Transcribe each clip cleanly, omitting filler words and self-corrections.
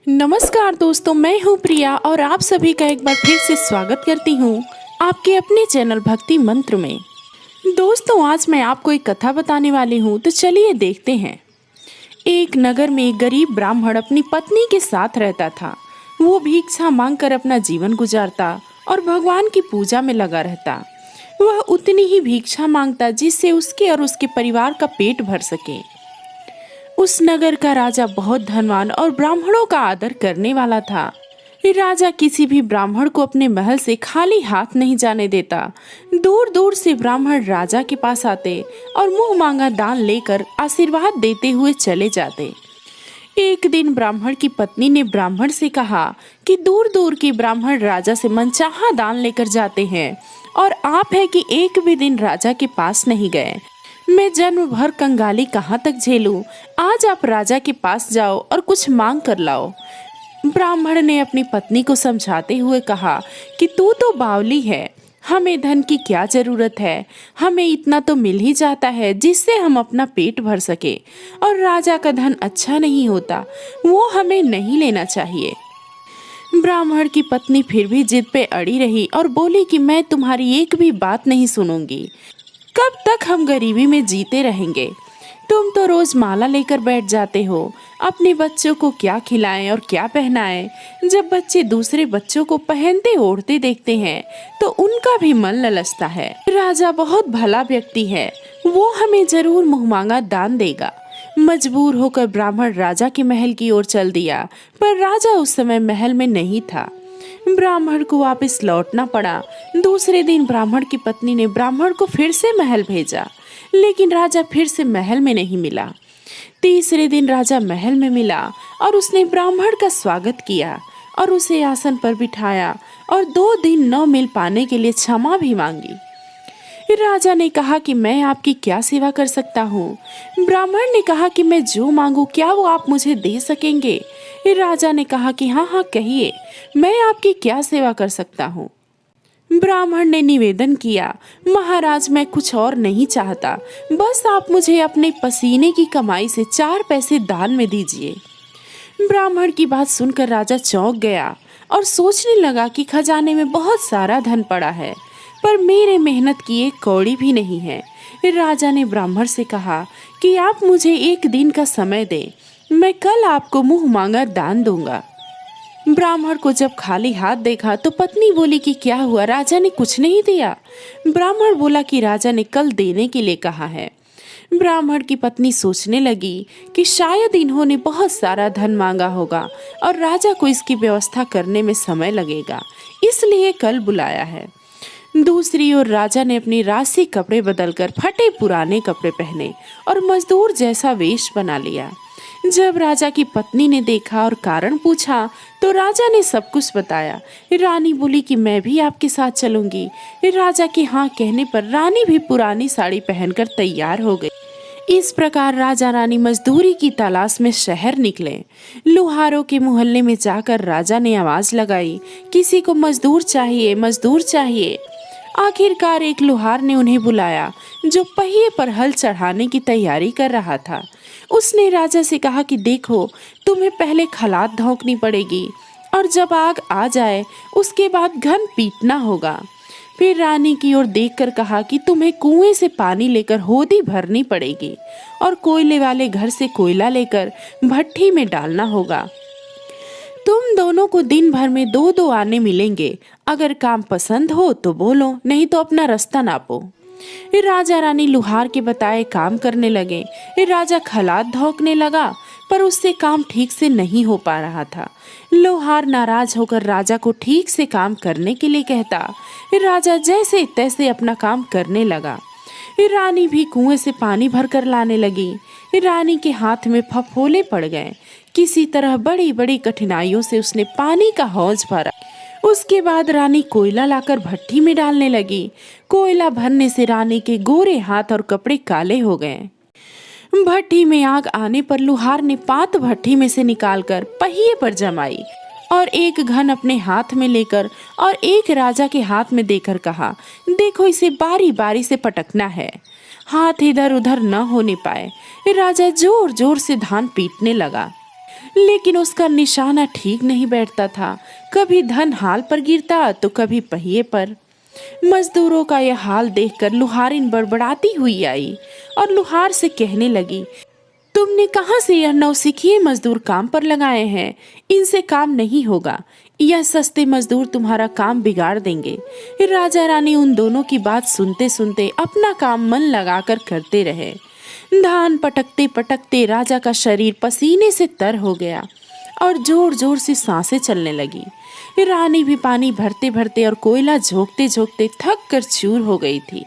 नमस्कार दोस्तों, मैं हूँ प्रिया और आप सभी का एक बार फिर से स्वागत करती हूँ आपके अपने चैनल भक्ति मंत्र में। दोस्तों, आज मैं आपको एक कथा बताने वाली हूँ, तो चलिए देखते हैं। एक नगर में एक गरीब ब्राह्मण अपनी पत्नी के साथ रहता था। वो भिक्षा मांगकर अपना जीवन गुजारता और भगवान की पूजा में लगा रहता। वह उतनी ही भिक्षा मांगता जिससे उसके और उसके परिवार का पेट भर सके। उस नगर का राजा बहुत धनवान और ब्राह्मणों का आदर करने वाला था। राजा किसी भी ब्राह्मण को अपने महल से खाली हाथ नहीं जाने देता। दूर दूर से ब्राह्मण राजा के पास आते और मुंह मांगा दान लेकर आशीर्वाद देते हुए चले जाते। एक दिन ब्राह्मण की पत्नी ने ब्राह्मण से कहा कि दूर दूर के ब्राह्मण राजा से मनचाहा दान लेकर जाते हैं और आप है कि एक भी दिन राजा के पास नहीं गए। मैं जन्म भर कंगाली कहाँ तक झेलूं? आज आप राजा के पास जाओ और कुछ मांग कर लाओ। ब्राह्मण ने अपनी पत्नी को समझाते हुए कहा कि तू तो बावली है, हमें धन की क्या जरूरत है। हमें इतना तो मिल ही जाता है जिससे हम अपना पेट भर सके, और राजा का धन अच्छा नहीं होता, वो हमें नहीं लेना चाहिए। ब्राह्मण की पत्नी फिर भी जिद पे अड़ी रही और बोली कि मैं तुम्हारी एक भी बात नहीं सुनूंगी। कब तक हम गरीबी में जीते रहेंगे? तुम तो रोज माला लेकर बैठ जाते हो। अपने बच्चों को क्या खिलाएं और क्या पहनाएं? जब बच्चे दूसरे बच्चों को पहनते ओढ़ते देखते हैं तो उनका भी मन ललचता है। राजा बहुत भला व्यक्ति है, वो हमें जरूर मुंहमांगा दान देगा। मजबूर होकर ब्राह्मण राजा के महल की ओर चल दिया, पर राजा उस समय महल में नहीं था। ब्राह्मण को वापस लौटना पड़ा। दूसरे दिन ब्राह्मण की पत्नी ने ब्राह्मण को फिर से महल भेजा, लेकिन राजा फिर से महल में नहीं मिला। तीसरे दिन राजा महल में मिला और उसने ब्राह्मण का स्वागत किया और उसे आसन पर बिठाया और 2 दिन न मिल पाने के लिए क्षमा भी मांगी। राजा ने कहा कि मैं आपकी क्या सेवा कर सकता हूँ? ब्राह्मण ने कहा कि मैं जो मांगू क्या वो आप मुझे दे सकेंगे? राजा ने कहा कि हाँ हाँ कहिए, मैं आपकी क्या सेवा कर सकता हूँ? ब्राह्मण ने निवेदन किया, महाराज मैं कुछ और नहीं चाहता, बस आप मुझे अपने पसीने की कमाई से 4 पैसे दान में दीजिए। ब्राह्मण की बात सुनकर राजा चौंक गया और सोचने लगा कि खजाने में बहुत सारा धन पड़ा है, पर मेरे मेहनत की एक कौड़ी भी नहीं है। राजा ने ब्राह्मण से कहा कि आप मुझे 1 दिन का समय दें, मैं कल आपको मुंह मांगा दान दूंगा। ब्राह्मण को जब खाली हाथ देखा तो पत्नी बोली कि क्या हुआ, राजा ने कुछ नहीं दिया? ब्राह्मण बोला कि राजा ने कल देने के लिए कहा है। ब्राह्मण की पत्नी सोचने लगी कि शायद इन्होंने बहुत सारा धन मांगा होगा और राजा को इसकी व्यवस्था करने में समय लगेगा, इसलिए कल बुलाया है। दूसरी ओर राजा ने अपनी राशि कपड़े बदलकर फटे पुराने कपड़े पहने और मजदूर जैसा वेश बना लिया। जब राजा की पत्नी ने देखा और कारण पूछा तो राजा ने सब कुछ बताया। रानी बोली कि मैं भी आपके साथ चलूंगी। राजा के हाँ कहने पर रानी भी पुरानी साड़ी पहनकर तैयार हो गई। इस प्रकार राजा रानी मजदूरी की तलाश में शहर निकले। लुहारों के मोहल्ले में जाकर राजा ने आवाज लगाई, किसी को मजदूर चाहिए, मजदूर चाहिए। आखिरकार एक लुहार ने उन्हें बुलाया जो पहिए पर हल चढ़ाने की तैयारी कर रहा था। उसने राजा से कहा कि देखो, तुम्हें पहले खलात धोंकनी पड़ेगी और जब आग आ जाए उसके बाद घन पीटना होगा। फिर रानी की ओर देखकर कहा कि तुम्हें कुएं से पानी लेकर होदी भरनी पड़ेगी और कोयले वाले घर से कोयला लेकर भट्ठी में डालना होगा। तुम दोनों को दिन भर में 2-2 आने मिलेंगे। अगर काम पसंद हो तो बोलो, नहीं तो अपना रास्ता नापो। राजा रानी लुहार के बताए काम करने लगे। राजा खलात धोंकने लगा, पर उससे काम ठीक से नहीं हो पा रहा था। लुहार नाराज होकर राजा को ठीक से काम करने के लिए कहता। राजा जैसे तैसे अपना काम करने लगा। रानी भी कुएं से पानी भरकर लाने लगी। रानी के हाथ में फफोले पड़ गए। किसी तरह बड़ी बड़ी कठिनाइयों से उसने पानी का हौज भरा। उसके बाद रानी कोयला लाकर भट्ठी में डालने लगी। कोयला भरने से रानी के गोरे हाथ और कपड़े काले हो गए। भट्ठी में आग आने पर लुहार ने पात भट्ठी में से निकालकर पहिए पर जमाई और एक घन अपने हाथ में लेकर और एक राजा के हाथ में देकर कहा, देखो इसे बारी बारी से पटकना है, हाथ इधर उधर न होने पाए। राजा जोर जोर से धान पीटने लगा। लेकिन उसका निशाना ठीक नहीं बैठता था। कभी धन हाल पर गिरता तो कभी पहिए पर। मजदूरों का यह हाल देखकर लुहारिन बड़बड़ाती हुई आई और लुहार से कहने लगी, तुमने कहाँ से यह नौसिखिए मजदूर काम पर लगाए हैं? इनसे काम नहीं होगा। यह सस्ते मजदूर तुम्हारा काम बिगाड़ देंगे। राजा रानी उन दोनों की बात सुनते सुनते अपना काम मन लगाकर करते रहे। धान पटकते पटकते राजा का शरीर पसीने से तर हो गया और जोर जोर से सांसें चलने लगी। रानी भी पानी भरते भरते और कोयला झोंकते झोंकते थक कर चूर हो गई थी।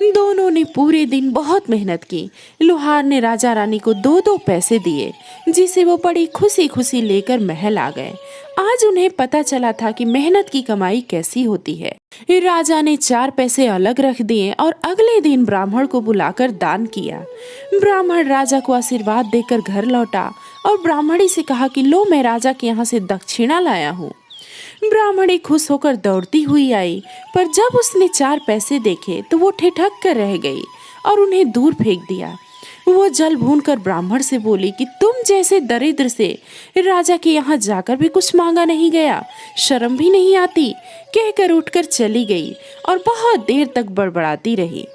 दोनों ने पूरे दिन बहुत मेहनत की। लुहार ने राजा रानी को 2-2 पैसे दिए, जिसे वो बड़ी खुशी खुशी लेकर महल आ गए। आज उन्हें पता चला था कि मेहनत की कमाई कैसी होती है। राजा ने 4 पैसे अलग रख दिए और अगले दिन ब्राह्मण को बुलाकर दान किया। ब्राह्मण राजा को आशीर्वाद देकर घर लौटा और ब्राह्मणी से कहा कि लो, मैं राजा के यहाँ से दक्षिणा लाया हूँ। ब्राह्मणी खुश होकर दौड़ती हुई आई, पर जब उसने 4 पैसे देखे तो वो ठिठक कर रह गई और उन्हें दूर फेंक दिया। वो जल भूनकर ब्राह्मण से बोली कि तुम जैसे दरिद्र से राजा के यहाँ जाकर भी कुछ मांगा नहीं गया, शर्म भी नहीं आती। कहकर उठकर चली गई और बहुत देर तक बड़बड़ाती रही।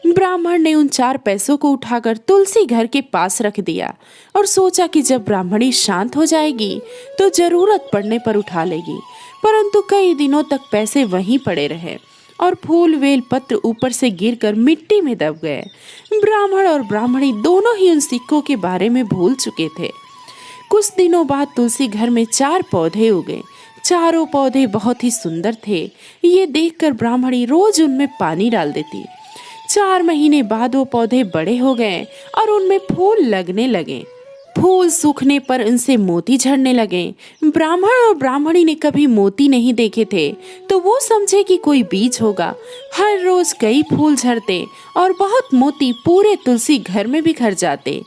ब्राह्मण ने उन 4 पैसों को उठाकर तुलसी घर के पास रख दिया और सोचा कि जब ब्राह्मणी शांत हो जाएगी तो जरूरत पड़ने पर उठा लेगी। परंतु कई दिनों तक पैसे वहीं पड़े रहे और फूल वेल पत्र ऊपर से गिरकर मिट्टी में दब गए। ब्राह्मण और ब्राह्मणी दोनों ही उन सिक्कों के बारे में भूल चुके थे। कुछ दिनों बाद तुलसी घर में 4 पौधे उगे। चारों पौधे बहुत ही सुंदर थे। ये देखकर ब्राह्मणी रोज उनमें पानी डाल देती। 4 महीने बाद वो पौधे बड़े हो गए और उनमें फूल लगने लगे। फूल सूखने पर उनसे मोती झड़ने लगे। ब्राह्मण और ब्राह्मणी ने कभी मोती नहीं देखे थे, तो वो समझे कि कोई बीज होगा। हर रोज कई फूल झड़ते और बहुत मोती पूरे तुलसी घर में बिखर जाते।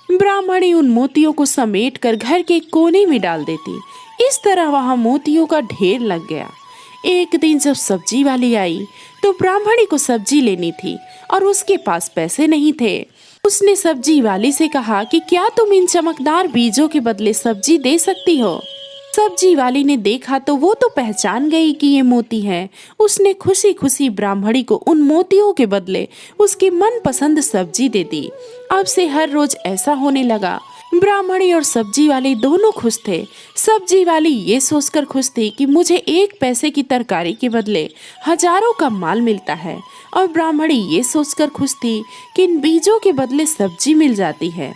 ब्राह्मणी उन मोतियों को समेट कर घर के कोने में डाल देती। इस तरह वहां मोतियों का ढेर लग गया। एक दिन जब सब्जी वाली आई तो ब्राह्मणी को सब्जी लेनी थी और उसके पास पैसे नहीं थे। उसने सब्जी वाली से कहा कि क्या तुम इन चमकदार बीजों के बदले सब्जी दे सकती हो? सब्जी वाली ने देखा तो वो तो पहचान गई कि ये मोती है। उसने खुशी खुशी ब्राह्मणी को उन मोतियों के बदले उसकी मनपसंद सब्जी दे दी। अब से हर रोज ऐसा होने लगा। ब्राह्मणी और सब्जी वाली दोनों खुश थे। सब्जी वाली ये सोचकर खुश थी कि मुझे 1 पैसे की तरकारी के बदले हजारों का माल मिलता है, और ब्राह्मणी ये सोचकर खुश थी कि इन बीजों के बदले सब्जी मिल जाती है।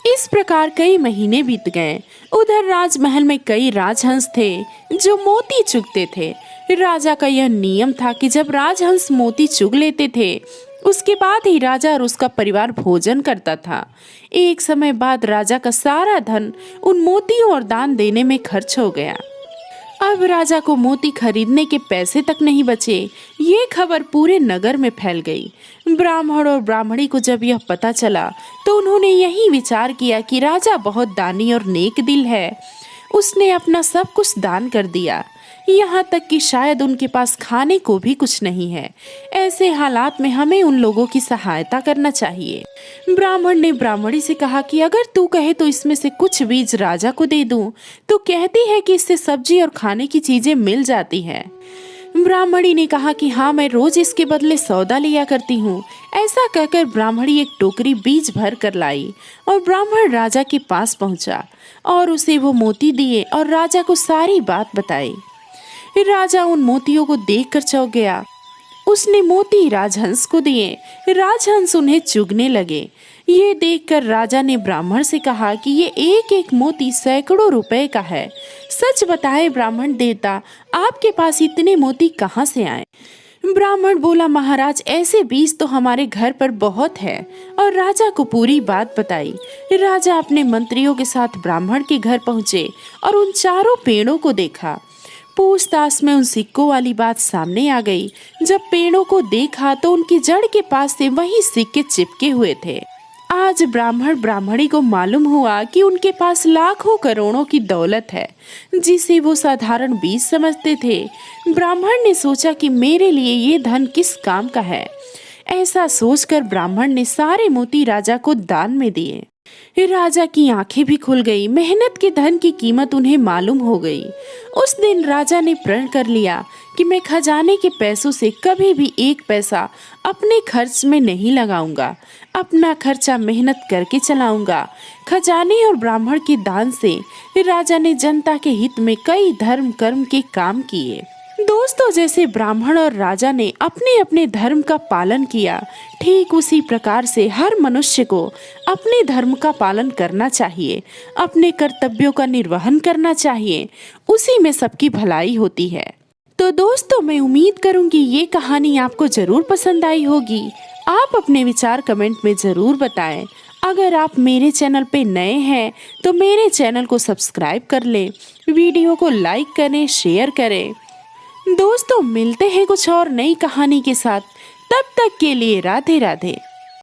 इस प्रकार कई महीने बीत गए। उधर राजमहल में कई राजहंस थे जो मोती चुगते थे। राजा का यह नियम था कि जब राजहंस मोती चुग लेते थे उसके बाद ही राजा और उसका परिवार भोजन करता था। एक समय बाद राजा का सारा धन उन मोतियों और दान देने में खर्च हो गया। अब राजा को मोती खरीदने के पैसे तक नहीं बचे। ये खबर पूरे नगर में फैल गई। ब्राह्मण और ब्राह्मणी को जब यह पता चला तो उन्होंने यही विचार किया कि राजा बहुत दानी और नेक दिल है। उसने अपना सब कुछ दान कर दिया, यहाँ तक कि शायद उनके पास खाने को भी कुछ नहीं है। ऐसे हालात में हमें उन लोगों की सहायता करना चाहिए। ब्राह्मण ने ब्राह्मणी से कहा कि अगर तू कहे तो इसमें से कुछ बीज राजा को दे दूं। तो कहती है कि इससे सब्जी और खाने की चीजें मिल जाती हैं। ब्राह्मणी ने कहा कि हाँ, मैं रोज इसके बदले सौदा लिया करती हूँ। ऐसा कहकर ब्राह्मणी एक टोकरी बीज भर कर लाई और ब्राह्मण राजा के पास पहुंचा और उसे वो मोती दिए और राजा को सारी बात बताई। राजा उन मोतियों को देखकर चौंक गया। उसने मोती राजहंस को दिए। राजहंस उन्हें चुगने लगे। ये देखकर राजा ने ब्राह्मण से कहा कि ये एक एक मोती सैकड़ों रुपए का है। सच बताए ब्राह्मण देवता, आपके पास इतने मोती कहाँ से आए? ब्राह्मण बोला, महाराज, ऐसे बीज तो हमारे घर पर बहुत है, और राजा को पूरी बात बताई। राजा अपने मंत्रियों के साथ ब्राह्मण के घर पहुंचे और उन चारों पेड़ों को देखा। पूछताछ में उन सिक्कों वाली बात सामने आ गई। जब पेड़ों को देखा तो उनकी जड़ के पास से वही सिक्के चिपके हुए थे। आज ब्राह्मण ब्राह्मणी को मालूम हुआ कि उनके पास लाखों करोड़ों की दौलत है, जिसे वो साधारण बीज समझते थे। ब्राह्मण ने सोचा कि मेरे लिए ये धन किस काम का है। ऐसा सोचकर ब्राह्मण ने सारे मोती राजा को दान में दिए। राजा की आंखें भी खुल गई। मेहनत के धन की कीमत उन्हें मालूम हो गई। उस दिन राजा ने प्रण कर लिया कि मैं खजाने के पैसों से कभी भी एक पैसा अपने खर्च में नहीं लगाऊंगा। अपना खर्चा मेहनत करके चलाऊंगा। खजाने और ब्राह्मण के दान से राजा ने जनता के हित में कई धर्म कर्म के काम किए। दोस्तों, जैसे ब्राह्मण और राजा ने अपने अपने धर्म का पालन किया, ठीक उसी प्रकार से हर मनुष्य को अपने धर्म का पालन करना चाहिए, अपने कर्तव्यों का निर्वहन करना चाहिए। उसी में सबकी भलाई होती है। तो दोस्तों, मैं उम्मीद करूंगी ये कहानी आपको जरूर पसंद आई होगी। आप अपने विचार कमेंट में जरूर बताएं। अगर आप मेरे चैनल पे नए हैं तो मेरे चैनल को सब्सक्राइब कर लें, वीडियो को लाइक करें, शेयर करें। दोस्तों, मिलते हैं कुछ और नई कहानी के साथ। तब तक के लिए राधे राधे।